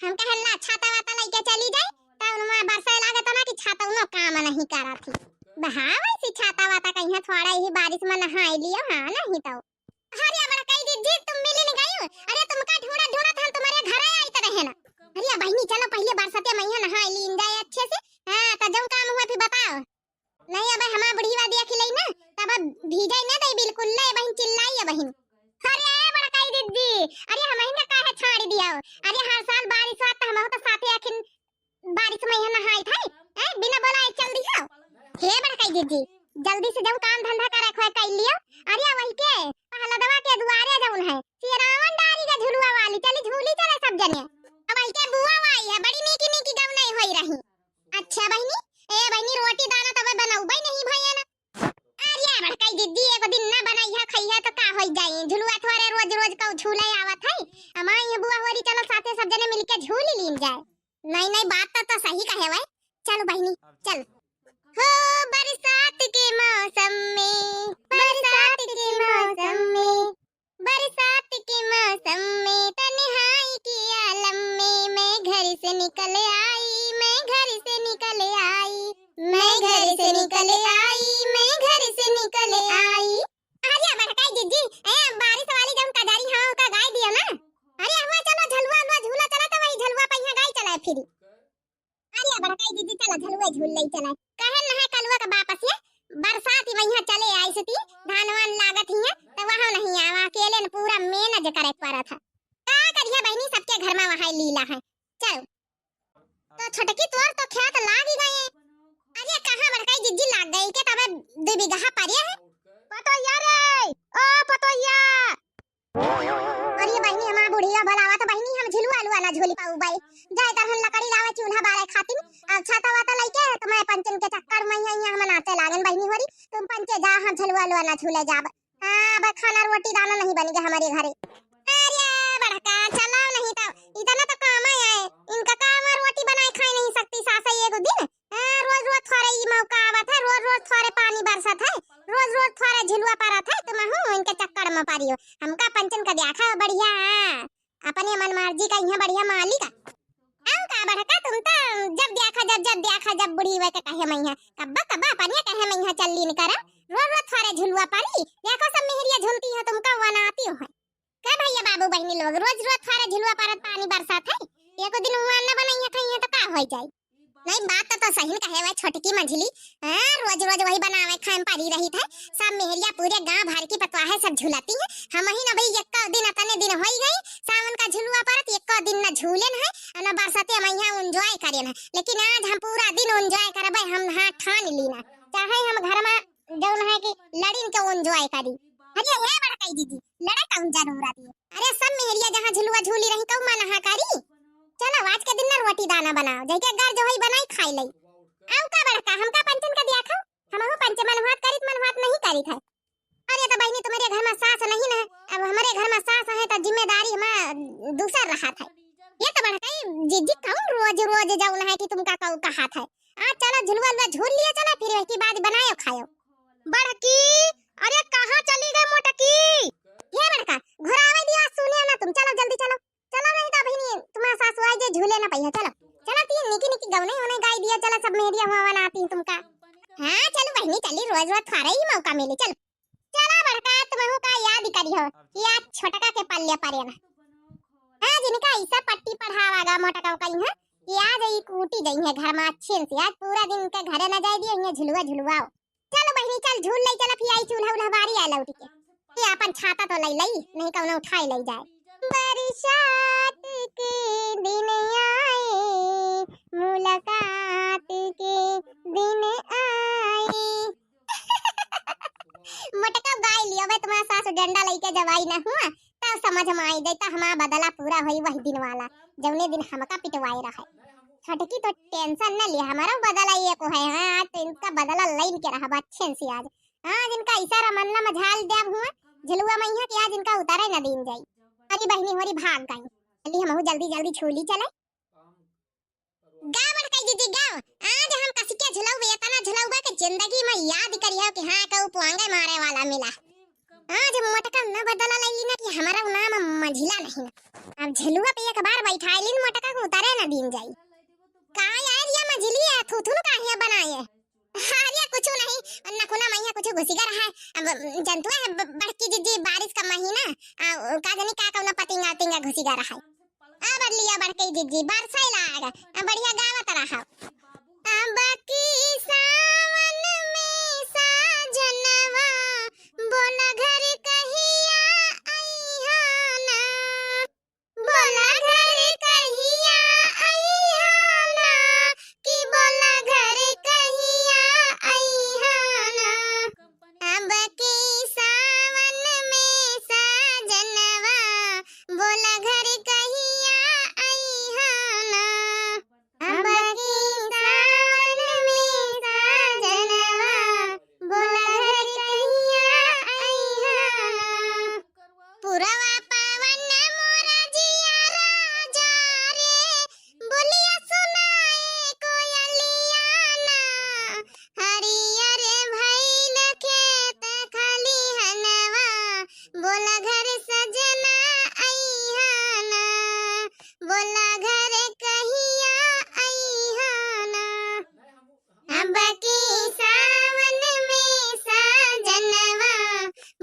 हम कहला छाता वाता लेके चली जाए त उनमा बरसे लागत ना कि छाता उनो काम नहीं करा थी बहाव सी छाता वाता कहिया थोड़ा ही बारिश में नहाई लियो हां नहीं तो अरे बड़ा कई जी तुम मिले नहीं गई अरे तुमका ढूंढा ढूंढा था तुम्हारे घर आई त रहे ना अरे बहनी चलो पहले बरसाते में नहा ली जाए अच्छे से हां त जब काम हुआ फिर बताओ नहीं अब हमार बुढ़ीवा दिया खिलाई ना तब भीजे न दे बिल्कुल ले बहन चिल्लाई है बहन अरे बड़ा कई दीदी अरे हम ही काहे छाड़ दिया अरे हर साल बारिश होता हम तो साथे आखिन बारिश में नहाई था बिना बोलाए चल दिया हे बड़ा कई दीदी जल्दी से जब काम धंधा करे खोए कर लियो अरे वही के पहला दवा के दुआरे जाऊन है सिरावन डाली का झुलुआ वाली चली झूली चले सब जने अब वही के बुआ आई है बड़ी नीकी नीकी गव नहीं होई रही अच्छा बहनी ए बहनी रोटी दाना तब बनाऊबई नहीं भैया ना अरे बड़काई दीदी एक दिन ना बनाई है खइया तो का होई जाई झुलुआ थोड़े रोज रोज का झूले आवत है अमा ये बुआ होरी चलो साथे सब जने मिलके झूल लीन जाए नहीं नहीं बात तो सही कहे भाई चलो बहनी चल हो बरसात के मौसम में बरसात के मौसम में बरसात के मौसम में तन्हाई के आलम में मैं घर से निकल आई मैं घर से निकल आई मैं घर से निकल आई मैं घर से निकल आई अरे बड़काई दीदी बारिश वाली जब कजारी हां का गाय दिया ना अरे हुआ चलो झलुआ झूला चला तो वही झलुआ पहिया गाय चला फिर अरे बड़काई दीदी चला झलुआ झूल लई चला कहे ना है कलुआ का वापस ये बरसात ही वहां चले आई सती धानवान लागत ही तो वहां नहीं आवा अकेले ने पूरा मेहनत करे पड़ा था का करिया बहनी सबके घर में वहां लीला है चल तो छोटकी तोर तो खेत लाग ही गए अरे कहां बड़काई दीदी लाग गई के तब 2 बीघा परिया है पतोया रे ओ पतोया अरे बहनी हमार बुढ़िया भलावा तो बहनी हम झिलुआ आलू वाला झोली पाऊ बाई जाय तरहन लकड़ी लावे चूल्हा बारे खातिन अब छाता वाता लइके तो मैं पंचन के चक्कर में यहां मनाते लागन बहनी होरी तुम पंचे जा हम झिलुआ आलू वाला झूले जाब हां बस खाना रोटी दाना नहीं बनेगा हमारे घरे अरे बड़का चलो नहीं तो इतना तो काम आए इनका काम रोटी बनाए खाए नहीं सकती सास एक दिन रोज रोज थोड़े ही मौका आवत है रोज रोज थोड़े पानी बरसत है रोज रोज थोड़े झिलुआ परत है तुम हूं इनके चक्कर में पारियो हमका पंचन का देखा बढ़िया अपने मन मर्जी का यहां बढ़िया मालिक आओ का बड़का तुम तो जब देखा जब बुढ़ी वे के कहे मैया कब्बा अपने कहे मैया चल लीन कर रोज रोज थोड़े झुलुआ पारी देखो सब मेहरिया झूलती है तुमका बनाती हो का भैया बाबू बहनी लोग रोज रोज थोड़े झुलुआ परत पानी बरसात है एको दिन हुआ न बनाइए कहीं तो का हो जाए नहीं बात तो सही कहे हुए छोटकी मंझली रोज रोज वही बनावे खाए पड़ी रही थे सब मेहरिया पूरे गांव भर की पतवाहे सब झुलाती है हम ही न भाई एक दिन अतने दिन होई गई सावन का झुलुआ परत एक दिन न झूलेन है न बरसाते में यहां एंजॉय करेन है लेकिन आज हम पूरा दिन एंजॉय करबे हम हां ठान लीना चाहे हम घर में जौन है कि लड़िन के एंजॉय करी अरे ये बड़काई दीदी लड़ा कौन जरूर आती है अरे सब मेहरिया जहां झुलुआ झूली रही कौ मन हा करी चलो आज के दिन ना रोटी दाना बनाओ जैके घर जो है बनाई खाई लई आउ का बड़का हमका पंचन का दिया खाओ हमहु पंच मनवात नहीं करी था अरे तो बहनी तुम्हारे घर में सास नहीं ना अब हमारे घर में सास है तो जिम्मेदारी हम दूसर रहा था ये तो बड़का जिद्दी कौन रोज रोज जाऊन है कि तुमका कौ कहा था आज चलो झुलवा झूल लिया चला फिर उसके बाद बनायो खायो बड़की अरे कहां चली गई मोटकी ये बड़का घर आवे दिया सुनियो ना तुम चलो जल्दी चलो चलो नहीं तो बहनी तुम्हारा सासू आई जे झूले ना पहिया चलो तीन निकी गव नहीं होने गाय दिया चलो सब मेहरिया हुआ बनाती तुमका हां चलो बहनी चली रोज रोज थारे ही मौका मिले चलो चला बड़का तुमहु का याद करी हो कि आज छोटका के पल्ले परे ना हां जिनका ऐसा पट्टी पढ़ावागा मोटका कहीं है कि आज ई कूटी गई है घर में अच्छे से आज पूरा दिन के घरे न जाई दिए ये झुलुआओ चलो बहनी चल झूल लई चला फिर आई चूल्हा उल्हा बारी आ लौट के ये अपन छाता तो लई नहीं कौनो उठाई लई जाए बरसात के दिन आए मुलाकात के दिन आए मटका गाय लियो बे तुम्हारा सास डंडा लेके जवाई ना हुआ तब समझ में आई देता हमारा बदला पूरा होई वही दिन वाला जौने दिन हमका पिटवाई रहा छटकी तो टेंशन न लिया हमारा बदला ये को है हां तो इनका बदला लेन के रहा अच्छे से आज आज इनका इशारा मनला मझाल देव हुआ झलुआ मैया के आज इनका उतारे न दिन जाई अरे बहनी होरी भाग गई जल्दी हम जल्दी छोली चले गावड़ कई दीदी गाव आज हम कसिके झुलाऊ इतना झुलाऊगा कि जिंदगी में याद करियो कि हां कहू पुआंगे मारे वाला मिला आज मोटका न बदला लईली ना कि हमारा नाम मंझिला नहीं ना। अब झलुआ पे एक बार बैठाइलिन मोटका को उतारे ना दिन जाई। का यार ये मंझिलिया थुथुन काहे बनाए? हारिया कुछ नहीं नखुना मैया कुछ घुसीगा रहा है। अब जंतु है बड़की जीजी बारिश का महीना का जानी का कौन पतिंगा तिंगा घुसीगा रहा है। अब लिया बड़की जीजी बरसाई लाग बढ़िया गावत रहा। अब की सावन में साजनवा बोला घर कहिया आईहाना बोला घर कहिया आईहाना कि बोला घर कहिया आईहाना। अब की सावन में साजनवा बोला घर कहिया आईहाना। अब की सावन में साजनवा बोला घर कहिया आईहाना। पुरवा पवन मोरा जिया राजा रे बोलिया सुनाए कोयलिया ना। हरियर भइल खेत खलिहनवा बोला घर सजना आईहाना बोला घर कहिया आईहाना। अब की सावन में साजनवा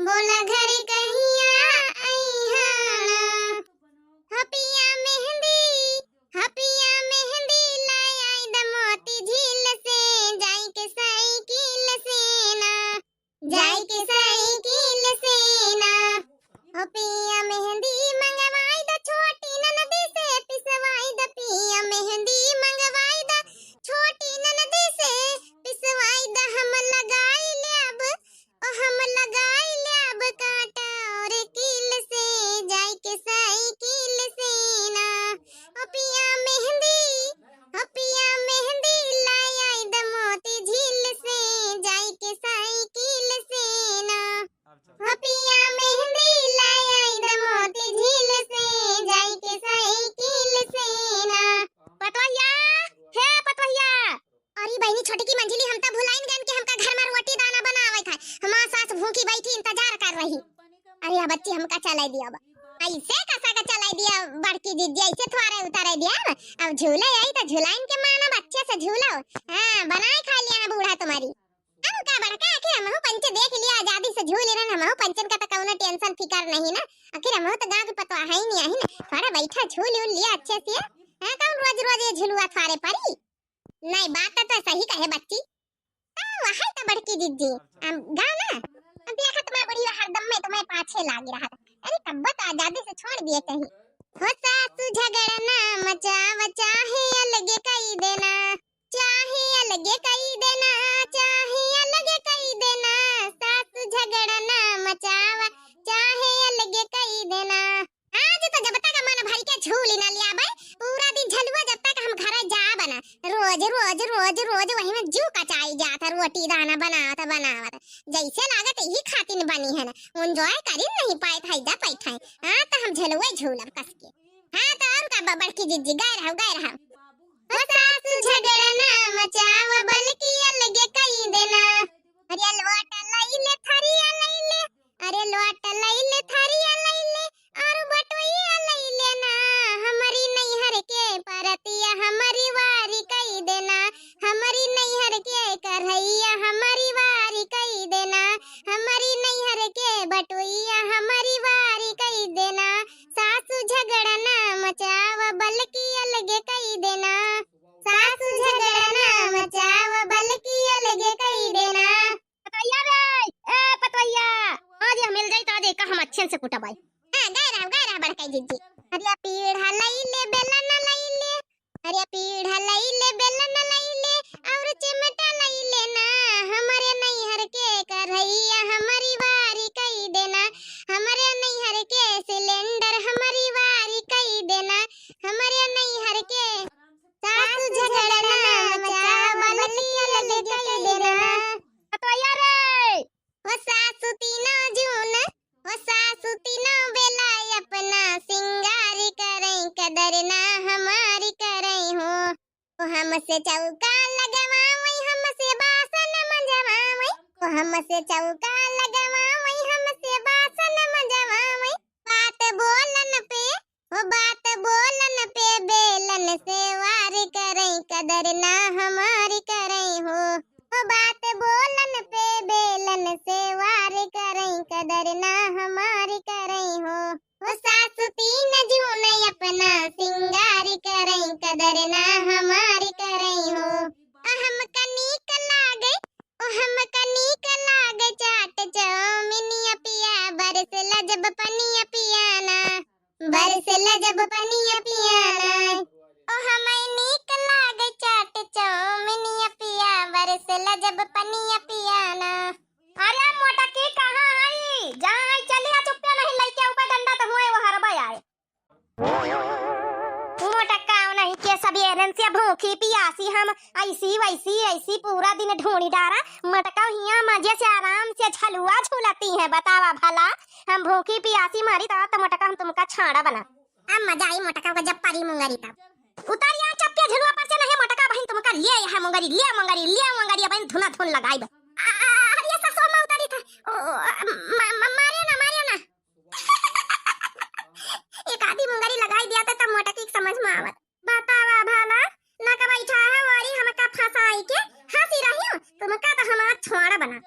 बोला घर कहिया आईहाना। हपिया मेहंदी लाई आई द मोती झील से जाई के साइकिल से ना जाई के साइकिल से ना। हपिया मेहंदी मंगवाई द छोटी ननदी से पिसवाई द पिया मेहंदी मंगवाई द छोटी ननदी से पिसवाई द हम लगाई ले अब कांटा और कील से जाई के साइकिल से ना। हपिया मेहंदी लाई आई द मोती झील से जाई के साइकिल से ना। हपिया मेहंदी लाई आई द मोती झील से जाई के साइकिल से ना। पतवैया हे पतवैया अरे बहनी छोटी की मंजिली हम त भुलाइन गन के हमका घर में रोटी दाना बनावे था। हमार सास भूखी बैठी इंतजार कर रही। अरे आ बच्ची हमका चलाई दिया ऐसे कसा का चलाई दिया बड़की जीजी ऐसे थोड़े उतारे दिया। अब झूले आई तो झुलाइन के माना बच्चे से झूलो। हां बनाए खा लिया ना बूढ़ा तुम्हारी। अब का बड़का आखिर हम पंच देख लिया आजादी से झूल रहे हम पंचन का तो कौनो टेंशन फिकर नहीं ना। आखिर हम तो गांव के पतवा है ही नहीं है ना थोड़ा बैठा झूल लिया अच्छे से। हां कौन रोज रोज ये झुलुआ थारे परी नहीं बात तो सही कहे बच्ची। वहां तो बड़की जीजी गाँव ना देखा तुम्हारी बुढ़िया हरदम में तुम्हें पाछे लागी रहा। अरे कब्बत आजादी से छोड़ दिए कहीं। हो सासु झगड़ना मचाव चाहे अलगे कई देना चाहे अलगे कई देना चाहे अलगे कई देना। सासु झगड़ना मचाव चाहे अलगे कई देना। आज तो जब तक मन भर के झूली ना लिया भाई पूरा दिन झलुआ जब तक हम घर जा बना रोज रोज रोज रोज वही में जू कचाई जाता रोटी दाना बनावत जैसे लागत यही खातिन बनी है ना एंजॉय करी नहीं पाए था जा पैठा। हां तो हम झलुआ झूलब कस के। हां तो और का बड़की जीजी गए रहो हो सासु झगड़ना मचाव बल्कि अलगे कई देना। अरे लोट लइले थरिया लइले अरे लोट लइले थरिया लइले और बटोइया लइले ना। हमारी नैहर के परतिया हमारी वारी कई देना हमारी नैहर के करहैया हमारी वारी कई देना हमारी नैहर के बटोइया हमारी वारी कई देना। सासु झगड़ना मचाव बल्कि अलगे कई देना सासु झगड़ना मचाव बल्कि अलगे कई देना। पतवैया रे ए पतवैया आज मिल जाई तो आज का हम अच्छे से कुटबाई। हां गए रहा बड़का जीजी। अरे पीढ़ा लइले बेलन लइले अरे पीढ़ा लइले बेलन लइले और चिमटा लइले ना। हमारे नैहर के करहैया हमारी वारी कई देना हमारे नैहर के सिलेंडर हमारी वारी कई देना हमारे नैहर के। सासु झगड़ना मचाव बल्कि अलगे कई देना। पतवैया रे ओ सासु तीनों बेला अपना सिंगार करें कदर ना हमारी करें हो। ओ हमसे चौका लगवावई हमसे बासन मंजवावई ओ हमसे चौका लगवावई हमसे हो बात बोलन पे बेलन से वार करें कदर ना हमारी करें हो बात बोलन पे बेलन से वार करें कदर ना हमारी करें हो सासु तीन जून अपना सिंगार करें कदर ना हमारी करें हो हम कनीक लागे हम कनीक लागे चाट चौमिनिया पिया बरस लजब पनिया पियाना बरस लजब पनिया पियाना ओ हमें नीक लागे चाट चौमिनिया पिया बरस लजब पनिया पियाना। अरे मोटा की कहाँ आई जहाँ आई चली आ चुप्पे नहीं लइके ऊपर डंडा तो हुए वो हरबा आए मोटा काव नहीं के सब एरन से भूखी पियासी हम ऐसी वैसी ऐसी पूरा दिन ढूंढी डारा मटका हिया मजे से आराम से झलुआ झूलती है बतावा भला हम भूखी पियासी मारी तो मटका हम तुमका छाड़ा बना अब मजा आई मटका को जब पारी मुंगरी तब उतार यहाँ चप्पे झलुआ पर से नहीं मटका बहन तुमका लिए है मुंगरी बहन धुना धुन लगाई अरे ससुर में उतारी था मारियो ना एक आधी मुंगरी लगाई दिया था तब मटकी समझ में आवत बतावा भला ना का बैठा है वारी हमका फसाई के हंसी रही हूं तुमका तो हमारा छोड़ा बना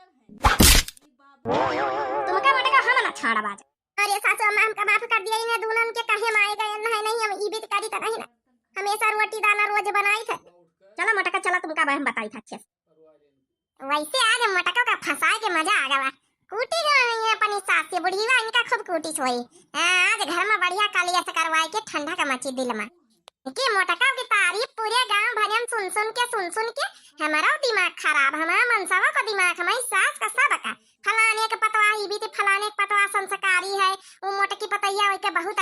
तुमका मटका हम ना छाड़ा बाज अरे सासू अम्मा हमका माफ कर दिया इन्हें दुल्हन के कहे माए गए नहीं हम ईबित करी त नहीं ना हमेशा रोटी दाना रोज बनाई थे चलो मटका चला तुमका बहन बताई था अच्छे वैसे आज मटका का फसाए के मजा आ गया कूटी गई अपनी सास से बुढ़ीवा इनका खूब कूटी सोई आज घर में बढ़िया कालिया से करवाए के ठंडा का मची दिल में कि मटका की तारीफ पूरे गांव भर में सुन के हमारा दिमाग खराब हमारा मनसावा का दिमाग हमारी सास का सब का फलाने के पतवा ही भी फलाने के पतवा संस्कारी है वो मोटकी पतैया होके बहुत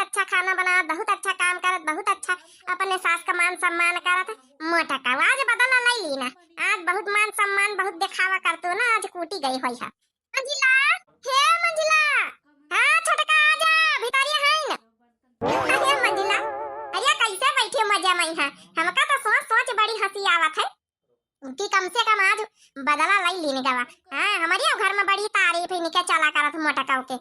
अच्छा खाना बना बहुत अच्छा काम करत बहुत अच्छा अपने सास का मान सम्मान करत मोटका आज बदला नहीं लीना आज बहुत मान सम्मान बहुत दिखावा करतो ना आज कूटी गई हुई है मंजिला हाँ छोटका आजा भितरिया है ना अरे मंजिला अरे कैसे बैठे मजा में है हमका तो सोच बड़ी हंसी आवत है कि कम से कम आज बदला लाई लेने का हाँ हमारे घर में बड़ी तारीफ है निके चला करत मटका के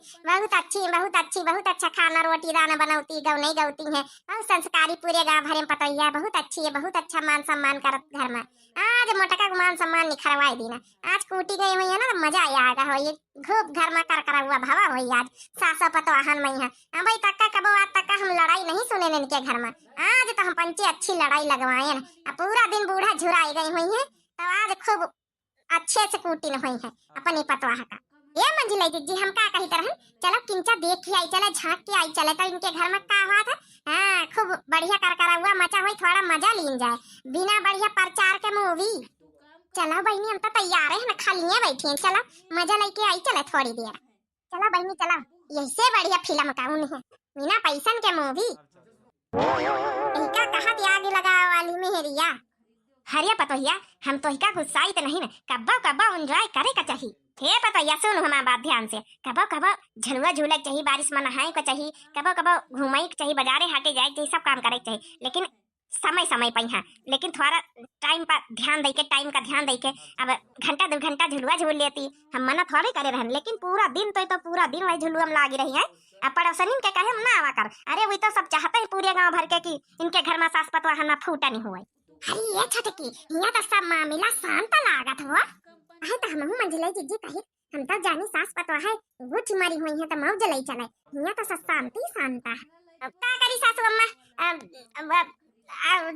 बहुत अच्छा खाना रोटी दाना बनाती नहीं गौती है बहुत संस्कारी पूरे गांव भर में पतैया बहुत अच्छी है बहुत अच्छा मान सम्मान करत घर में आज मटका को मान सम्मान निखरवाई दी ना आज कूटी गई हुई है ना तो मजा आएगा हो ये खूब घर में कर हुआ भवा हुई आज सासा पतवाहन में है भाई तक्का कबो आज तक हम लड़ाई नहीं सुने इनके घर में आज तो हम पंची अच्छी लड़ाई लगवाए ना पूरा दिन बूढ़ा झुराई गई हुई है तो आज खूब अच्छे से कूटी न हुई है अपनी पतवाह का ये मंजिला जी हम का कही तरह चलो किंचा देख के आई चले झांक के आई चले तो इनके घर में का हुआ था हाँ खूब बढ़िया कर हुआ मचा हुई थोड़ा मजा लीन जाए बिना बढ़िया प्रचार के मूवी चलो बहनी हम तो तैयार है ना खाली बैठी हैं चलो मजा लेके आई चले थोड़ी देर चलो बहनी चलो यही बढ़िया फिल्म का उन है बिना पैसन के मूवी इनका कहा त्याग लगा वाली में है रिया हरिया पतोहिया हम तो हिका गुस्साई तो नहीं ना कब्बा एंजॉय करे का चाहिए हे पतोहिया सुन हमारा बात ध्यान से कबो झलुआ झूले चाहिए बारिश में नहाए को चाहिए कबो घूमाई को चाहिए बाजारे हाटे जाए चाहिए सब काम करे चाहिए लेकिन समय पर यहाँ लेकिन थोड़ा टाइम पर ध्यान दे के टाइम का ध्यान दे के अब घंटा 2 घंटा झुलुआ झूल लेती हम मना थोड़े करे रहन लेकिन पूरा दिन तो पूरा दिन वही झुलुआ में लागी रही है अब पड़ोसनी के कहे हम ना आवा कर अरे वही तो सब चाहते हैं पूरे गाँव भर के कि इनके घर में सास पतवा ना फूटा नहीं हुआ अरे ये छटकी यहाँ तो सब मामला शांत लागत हुआ है तो हम मंजिला जी कहे हम तो जानी सास पतवा है वो मरी हुई है तो मौज जलाई चले यहाँ तो सब शांति है का करी सासू अम्मा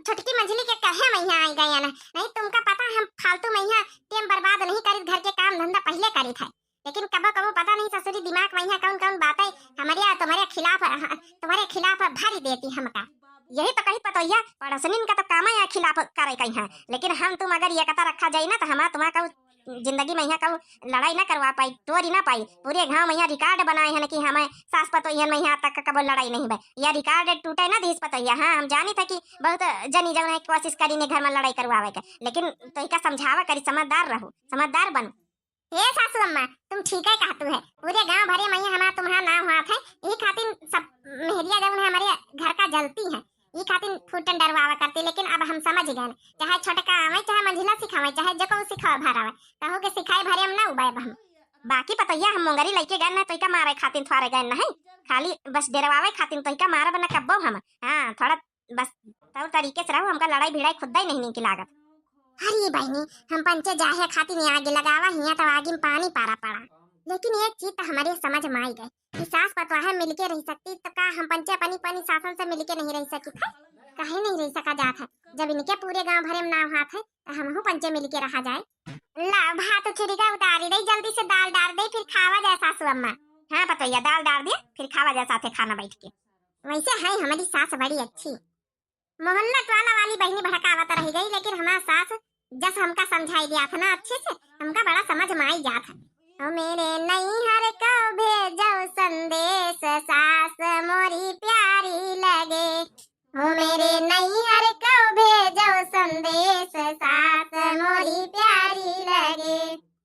छोटकी मंजिली के कहे मैं यहाँ आई गई ना नहीं तुमका पता हम फालतू में यहाँ टाइम बर्बाद नहीं करी घर के काम धंधा पहले करी था लेकिन कबो पता नहीं ससुरी दिमाग में यहाँ कौन बातें तुम्हारे खिलाफ भारी देती हमका यही तो कही पतोहिया पड़ोसनी का तो काम है खिलाफ करे कहीं है लेकिन हम तुम अगर ये कता रखा जाए ना तो हमारा तुम्हारा जिंदगी में यहाँ कहूँ लड़ाई ना करवा पाई तोड़ी ना पाई पूरे गांव में यहाँ रिकॉर्ड बनाए हैं कि हमें सास पतोहिया में यहाँ तक कब लड़ाई नहीं भाई यह रिकॉर्ड टूटे ना धीस पतोहिया हाँ हम जानी था कि बहुत जनी जन है कोशिश करी ने घर में लड़ाई करवावे के लेकिन तो इसका समझावा करी समझदार रहो समझदार बन हे सासू अम्मा तुम ठीक है कहतू है पूरे गांव भरे में हमारा तुम्हारा नाम हुआ था यही खातिर सब मेहरिया जब हमारे घर का जलती है ये खातिर फूटन डरवावा करती लेकिन अब हम समझ गए चाहे छोटका आवे चाहे मंझिला सिखावे चाहे जो को सिखावे भरावे कहो के सिखाए भरे हम ना उबाए हम बाकी पतैया हम मोंगरी लेके गए ना तो इका मारे खातिर थोड़े गए ना है, खाली बस डरवावे खातिर तो इका मारा बना कब्बो हम। हाँ थोड़ा बस तौर तरीके से रहो, हमका लड़ाई भिड़ाई खुद ही नहीं की लागत। अरे बहनी हम पंचे जाहे खातिर आगे लगावा हिया तो आगे में पानी पारा पड़ा, लेकिन एक चीज तो हमारे समझ में आई गई कि सास पतवाह मिलके रह सकती तो का हम पंचे अपनी पानी सासन से मिलके नहीं रह सकती है? काहे नहीं रह सका जात है? जब इनके पूरे गांव भरे में नाव हाथ है तो हमहू पंचे मिलके रहा जाए। ला भात उछरीगा उतारी दे, जल्दी से दाल डाल दे फिर खावा जाए सासू अम्मा। हाँ पतैया दाल डाल दिया फिर खावा जाए साथे खाना बैठ के। वैसे है हमारी सास बड़ी अच्छी, मोहल्ला वाला वाली बहनी भड़कावत रह गई, लेकिन हमारा सास जस हमका समझाई दिया था ना अच्छे से, हमका बड़ा समझ में आई जात है। ओ मेरे नैहर को भेजो संदेश, सास मोरी प्यारी लगे। ओ मेरे नैहर को भेजो संदेश, सास मोरी प्यारी लगे।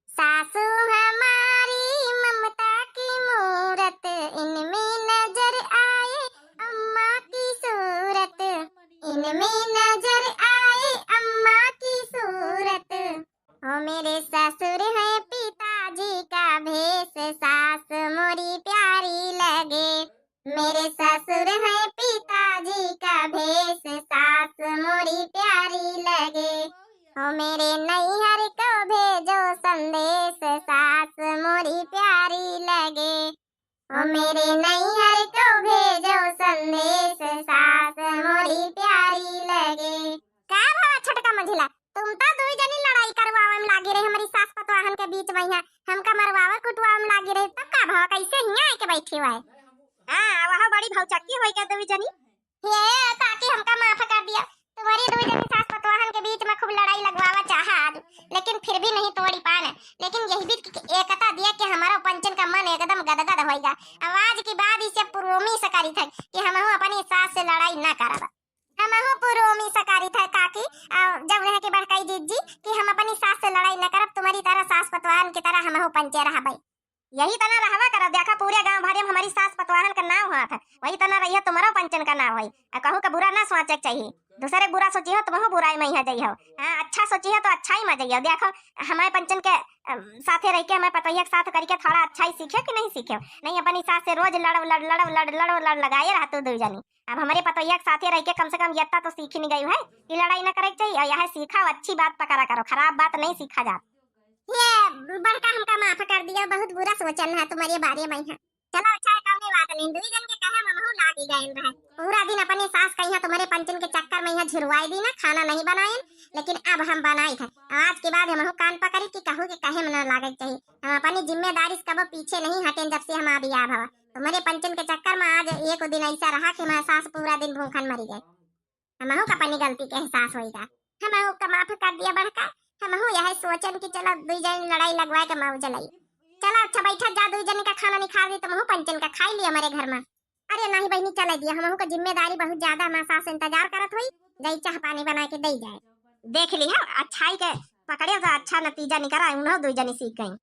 सासू हमारी ममता की मूरत, इनमें नजर आए अम्मा की सूरत, इनमें नजर आए अम्मा की सूरत। ओ मेरे ससुर हैं पिताजी का भेष, सास मोरी प्यारी लगे। मेरे ससुर हैं पिताजी का भेष, सास मोरी प्यारी लगे। ओ मेरे नैहर को भेजो संदेश, सास मोरी प्यारी लगे। ओ मेरे नैहर को भेजो संदेश, सास मोरी प्यारी लगे। का भावा छोटका मंझिला, तुम तो दुई जनी लड़ाई करवावे में लागी रही हमारी सास पतवाहन के बीच में, है हमका मरवावे कुटवावे में लागी रही, तो का भावा कैसे हिया आके बैठी हुआ है? हाँ वहाँ बड़ी भौचक्की होई के दुई जनी। ये ताकि हमका माफ कर दिया, तुम्हारी दुई जनी सास पतवाहन के बीच में खूब लड़ाई लगवावा चाहा आज, लेकिन फिर भी नहीं तोड़ी पाने। लेकिन यही भी एकता दिया कि हमारा पंचन का मन एकदम गदगद होएगा। आवाज की बात इसे पुरोमी सकारी था कि हम अपनी सास से लड़ाई ना करब। हम पुरोमी सकारी था काकी जब रह के बड़काई दीदी कि हम अपनी सास से लड़ाई न करब, तुम्हारी तरह सास पतवाहन की तरह हम पंचे रहा भाई। यही तना रहवा कर देखा पूरे गांव भरे में हमारी सास पतवाहन का नाम हुआ था, वही तना रही तुम्हारा पंचन का नाम हुई। कहूँ का बुरा ना सोचे चाहिए, दूसरे बुरा सोची हो तुम बुराई में ही जाइए हो। हाँ अच्छा सोची हो तो अच्छा ही में जाइए। देखो हमारे पंचन के साथे रह के हमारे पतैया के साथ करके थोड़ा अच्छा ही सीखे कि नहीं सीखे? नहीं अपनी सास से रोज लड़ लगाए रहा तू दो जनी। अब हमारे पतैया के साथे रह के कम से कम यत्ता तो सीख नहीं गई है कि लड़ाई ना करे चाहिए, और यह सीखा अच्छी बात पकड़ा करो, खराब बात नहीं सीखा जाता। ये बड़का हमका माफ कर दिया, बहुत बुरा सोचन है तुम्हारे बारे में है। चलो अच्छा है, कौने बात नहीं, दुई जन के कहे ममहू लागी गए रहे। पूरा दिन अपने सास कहिया तुम्हारे पंचन के चक्कर में यहाँ झुरवाई दी ना, खाना नहीं बनाए, लेकिन अब हम बनाई थे। आज के बाद हम कान पकड़ी कि कहूँ कि कहे में न लागे चाहिए। हम अपनी जिम्मेदारी से कबो पीछे नहीं हटे जब से हम अभी आ भवा। तुम्हारे पंचन के चक्कर में आज एक दिन ऐसा रहा कि हमारा सास पूरा दिन भूखन मरी गए। हमहू का अपनी गलती के एहसास होगा, हमहू का माफ कर दिया बड़का। हमहू यह सोचन कि चलो दुई जन लड़ाई लगवाए के मौज लाई। चलो अच्छा बैठा जा, दुई जन का खाना नहीं खा दी तुम पंचन का खाई लिया हमारे घर में। अरे नहीं बहनी चले दिया, हमहू का जिम्मेदारी बहुत ज्यादा, हमारा सास इंतजार करत हुई, दही चाह पानी बना के दे जाए। देख लिया अच्छाई के पकड़े तो अच्छा नतीजा निकला, उन्होंने दुई जनी सीख गई।